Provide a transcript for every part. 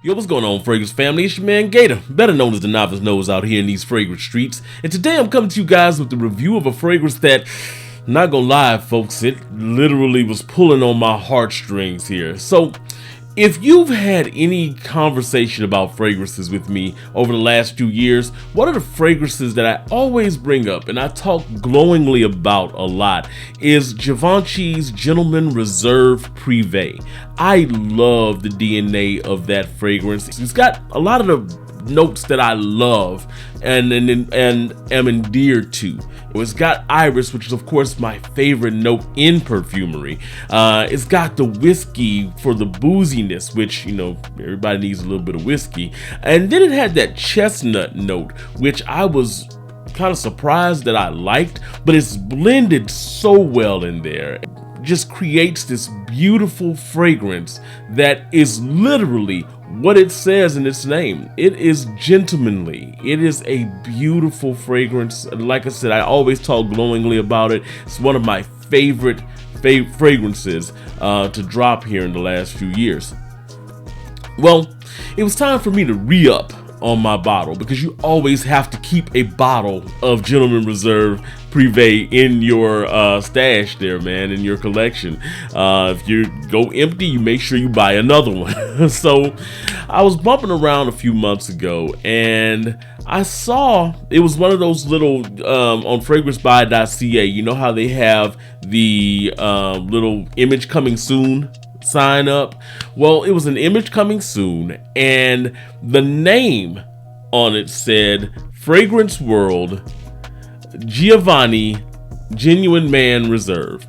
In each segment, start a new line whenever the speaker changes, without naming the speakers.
Yo, what's going on, Fragrance family? It's your man Gator, better known as the Novice Nose out here in these fragrance streets. And today I'm coming to you guys with the review of a fragrance that, not gonna lie, folks, it literally was pulling on my heartstrings here. So, if you've had any conversation about fragrances with me over the last few years, one of the fragrances that I always bring up and I talk glowingly about a lot is Givenchy's Gentleman Reserve Privé. I love the DNA of that fragrance. It's got a lot of the notes that I love and am endeared to. It's got iris, which is of course my favorite note in perfumery. It's got the whiskey for the booziness, which, you know, everybody needs a little bit of whiskey. And then it had that chestnut note, which I was kind of surprised that I liked, but it's blended so well in there. It just creates this beautiful fragrance that is literally what it says in its name. It is gentlemanly. It is a beautiful fragrance. Like I said, I always talk glowingly about it. It's one of my favorite fragrances to drop here in the last few years. Well, it was time for me to re-up on my bottle, because you always have to keep a bottle of Gentleman Reserve Privé in your stash there, man, in your collection. If you go empty, you make sure you buy another one. So I was bumping around a few months ago and I saw it was one of those little on fragrancebuy.ca, you know how they have the little image coming soon sign up. Well, it was an image coming soon, and the name on it said Fragrance World Giovanni Genuine Man Reserve.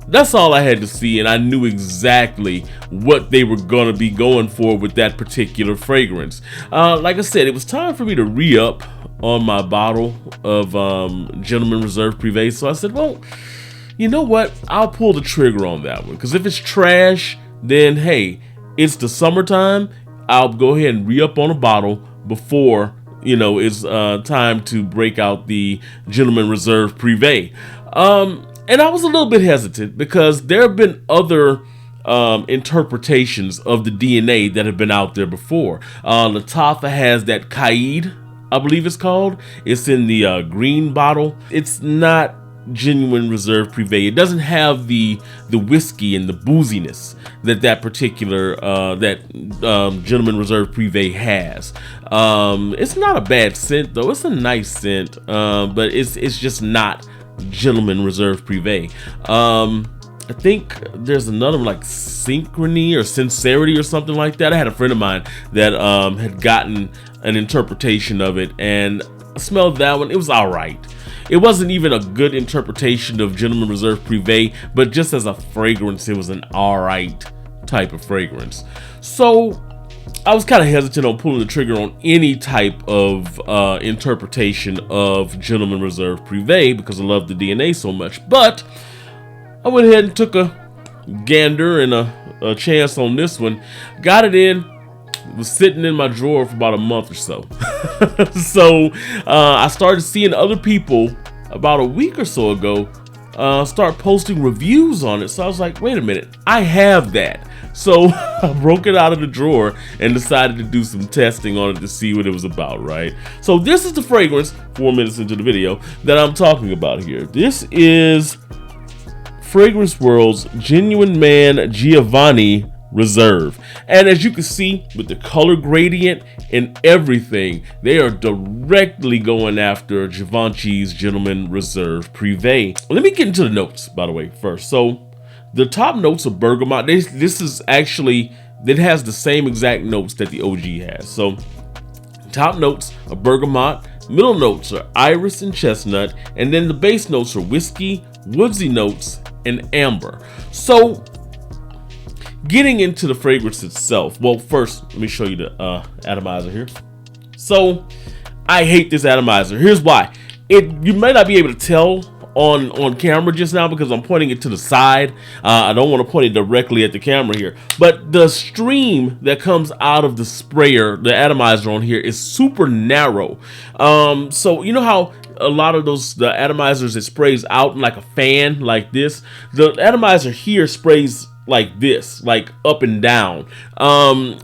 That's all I had to see, and I knew exactly what they were gonna be going for with that particular fragrance. Like I said, it was time for me to re-up on my bottle of Gentleman Reserve Privé, so I said, well, you know what? I'll pull the trigger on that one, because if it's trash, then hey, it's the summertime. I'll go ahead and re-up on a bottle before, you know, it's time to break out the Gentleman Reserve Privé. And I was a little bit hesitant because there have been other interpretations of the DNA that have been out there before. Lattafa has that Caid, I believe it's called. It's in the green bottle. It's not Genuine Reserve Privé. It doesn't have the whiskey and the booziness that particular Gentleman Reserve Privé has. It's not a bad scent though. It's a nice scent, but it's just not Gentleman Reserve Privé. I think there's another one like Synchrony or Sincerity or something like that. I had a friend of mine that had gotten an interpretation of it, and I smelled that one. It was all right. It wasn't even a good interpretation of Gentleman Reserve Privé, but just as a fragrance, it was an alright type of fragrance. So I was kind of hesitant on pulling the trigger on any type of interpretation of Gentleman Reserve Privé because I love the DNA so much. But I went ahead and took a gander and a chance on this one. Got it in. It was sitting in my drawer for about a month or so. So I started seeing other people about a week or so ago start posting reviews on it. So I was like, wait a minute, I have that. So I broke it out of the drawer and decided to do some testing on it to see what it was about, right? So this is the fragrance, 4 minutes into the video, that I'm talking about here. This is Fragrance World's Genuine Man Giovanni Reserve. And as you can see with the color gradient and everything, they are directly going after Givenchy's Gentleman Reserve Privé. Let me get into the notes, by the way, first. So the top notes are bergamot. This is actually, it has the same exact notes that the OG has. So top notes are bergamot, middle notes are iris and chestnut, and then the base notes are whiskey, woodsy notes, and amber. So getting into the fragrance itself, well, first let me show you the atomizer here. So I hate this atomizer. Here's why. You may not be able to tell on camera just now because I'm pointing it to the side. I don't want to point it directly at the camera here, but the stream that comes out of the sprayer, the atomizer on here, is super narrow. So you know how a lot of the atomizers, it sprays out like a fan like this? The atomizer here sprays like this, like up and down.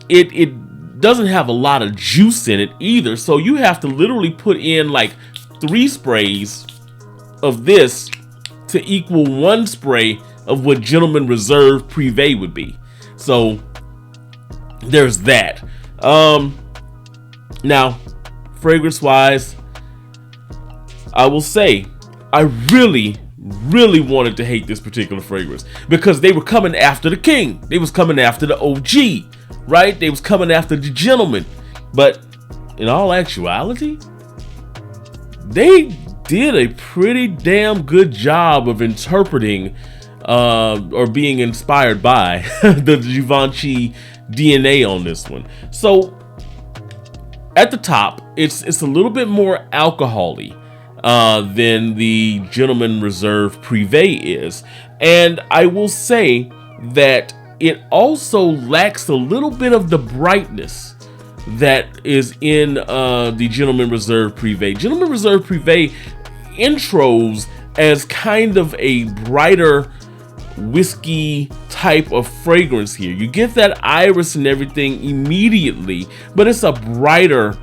It doesn't have a lot of juice in it either, so you have to literally put in like 3 sprays of this to equal 1 spray of what Gentleman Reserve Privé would be. So there's that. Now, fragrance wise, I will say I really wanted to hate this particular fragrance because they were coming after the king. They was coming after the OG, right? They was coming after the gentleman. But in all actuality, they did a pretty damn good job of interpreting or being inspired by the Givenchy DNA on this one. So at the top, it's a little bit more alcohol-y than the Gentleman Reserve Privé is. And I will say that it also lacks a little bit of the brightness that is in the Gentleman Reserve Privé. Gentleman Reserve Privé intros as kind of a brighter whiskey type of fragrance here. You get that iris and everything immediately, but it's a brighter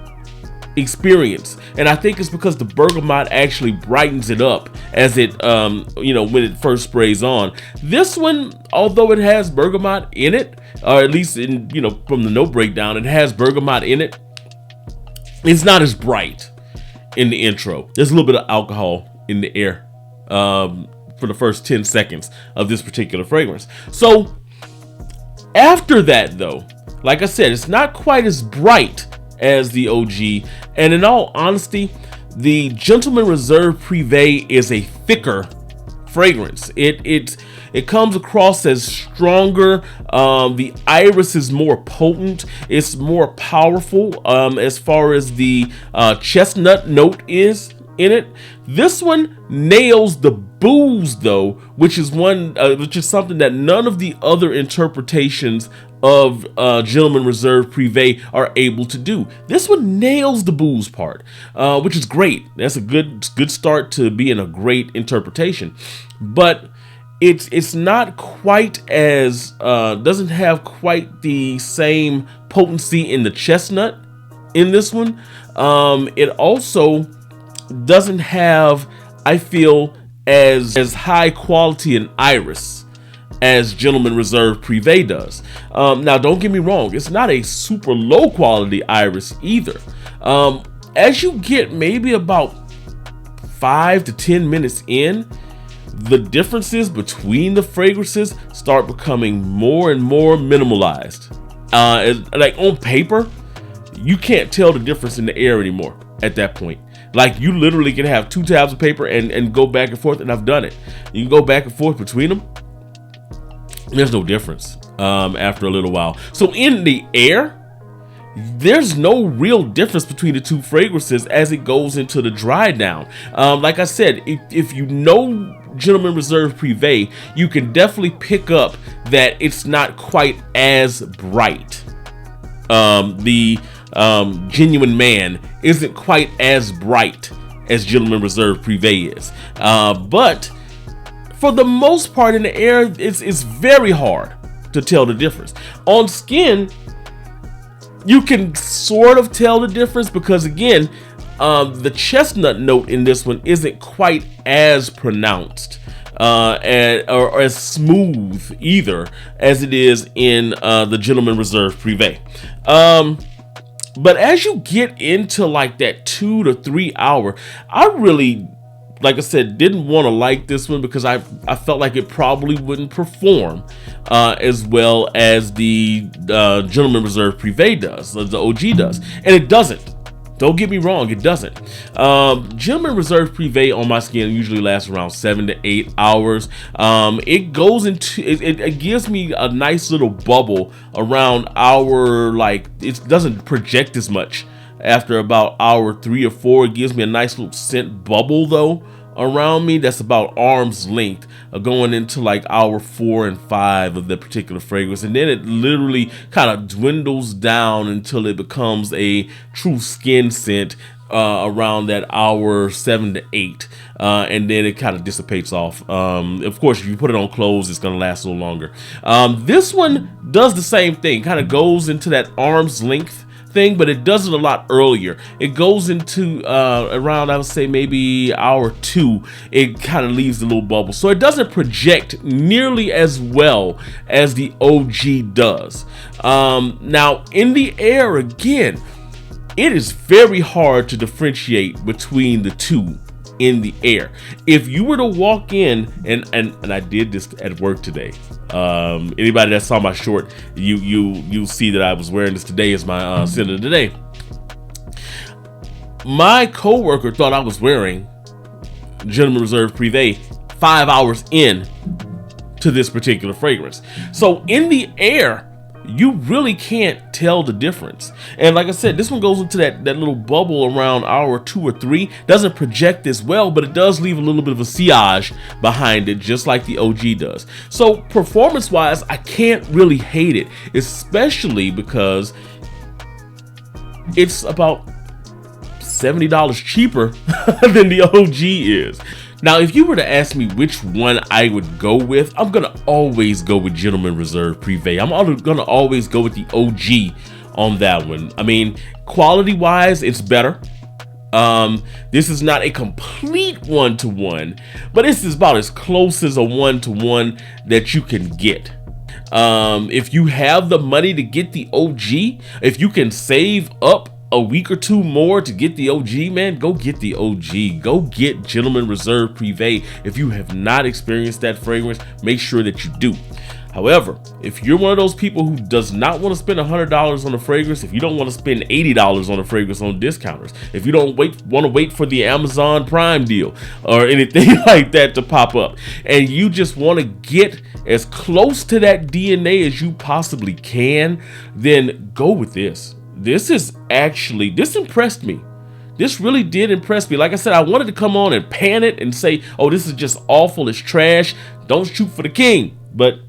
experience, and I think it's because the bergamot actually brightens it up as it when it first sprays on. This one, although it has bergamot in it, or at least in from the note breakdown, it has bergamot in it, it's not as bright in the intro. There's a little bit of alcohol in the air for the first 10 seconds of this particular fragrance. So after that, though, like I said, it's not quite as bright as the OG, and in all honesty, the Gentleman Reserve Privé is a thicker fragrance. It comes across as stronger. The iris is more potent. It's more powerful as far as the chestnut note is in it. This one nails the booze though, which is something that none of the other interpretations of Gentleman Reserve Privé are able to do. This one nails the booze part, which is great. That's a good start to being a great interpretation. But it's not quite as doesn't have quite the same potency in the chestnut in this one. It also doesn't have, I feel, as high quality an iris as Gentleman Reserve Privé does. Now, don't get me wrong, it's not a super low quality iris either. As you get maybe about 5 to 10 minutes in, the differences between the fragrances start becoming more and more minimalized. Like on paper, you can't tell the difference in the air anymore at that point. Like, you literally can have 2 tabs of paper and go back and forth, and I've done it. You can go back and forth between them. There's no difference after a little while. So in the air, there's no real difference between the 2 fragrances as it goes into the dry down. Like I said, if you know Gentleman Reserve Privé, you can definitely pick up that it's not quite as bright. The Genuine Man isn't quite as bright as Gentleman Reserve Privé is. But for the most part in the air, it's very hard to tell the difference. On skin, you can sort of tell the difference because, again, the chestnut note in this one isn't quite as pronounced or as smooth either as it is in the Gentleman Reserve Privé. But as you get into like that 2 to 3 hour, I really, like I said, didn't want to like this one because I felt like it probably wouldn't perform as well as the Gentleman Reserve Privé does, the OG does. And it doesn't. Don't get me wrong, it doesn't. Gentleman Reserve Privé on my skin usually lasts around 7 to 8 hours. It goes into, it gives me a nice little bubble around hour, like, it doesn't project as much. After about hour 3 or 4, it gives me a nice little scent bubble though around me that's about arm's length, going into like hour 4 and 5 of the particular fragrance, and then it literally kind of dwindles down until it becomes a true skin scent around that hour 7 to 8, and then it kind of dissipates off. Of course, if you put it on clothes, it's going to last a little longer. This one does the same thing, kind of goes into that arm's length thing, but it does it a lot earlier. It goes into around, I would say, maybe hour 2. It kind of leaves the little bubble, so it doesn't project nearly as well as the OG does. Now, in the air, again, it is very hard to differentiate between the two in the air. If you were to walk in, and I did this at work today. Anybody that saw my short, you see that I was wearing this today as my scent of the day. My coworker thought I was wearing Gentleman Reserve Privé 5 hours in to this particular fragrance. So in the air, you really can't tell the difference. And like I said, this one goes into that little bubble around hour 2 or 3. Doesn't project as well, but it does leave a little bit of a sillage behind it, just like the OG does. So performance wise, I can't really hate it, especially because it's about $70 cheaper than the OG is. Now, if you were to ask me which one I would go with, I'm going to always go with Gentleman Reserve Privé. I'm going to always go with the OG on that one. I mean, quality-wise, it's better. This is not a complete one-to-one, but this is about as close as a one-to-one that you can get. If you have the money to get the OG, if you can save up a week or 2 more to get the OG, man, go get the OG. Go get Gentleman Reserve Privé. If you have not experienced that fragrance, make sure that you do. However, if you're one of those people who does not want to spend $100 on a fragrance, if you don't want to spend $80 on a fragrance on discounters, if you don't want to wait for the Amazon Prime deal or anything like that to pop up, and you just want to get as close to that DNA as you possibly can, then go with this. This impressed me. This really did impress me. Like I said, I wanted to come on and pan it and say, oh, this is just awful, it's trash, don't shoot for the king. But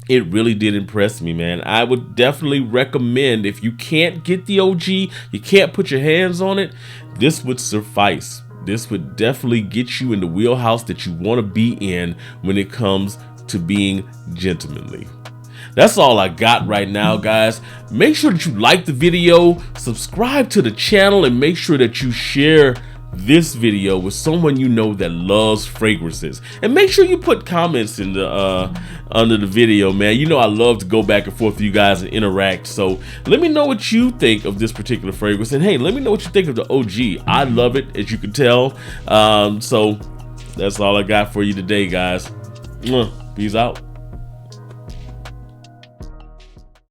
it really did impress me, man. I would definitely recommend, if you can't get the OG, you can't put your hands on it, this would suffice. This would definitely get you in the wheelhouse that you want to be in when it comes to being gentlemanly. That's all I got right now, guys. Make sure that you like the video, subscribe to the channel, and make sure that you share this video with someone you know that loves fragrances. And make sure you put comments in the under the video, man. You know I love to go back and forth with you guys and interact. So let me know what you think of this particular fragrance. And hey, let me know what you think of the OG. I love it, as you can tell. So that's all I got for you today, guys. Peace out.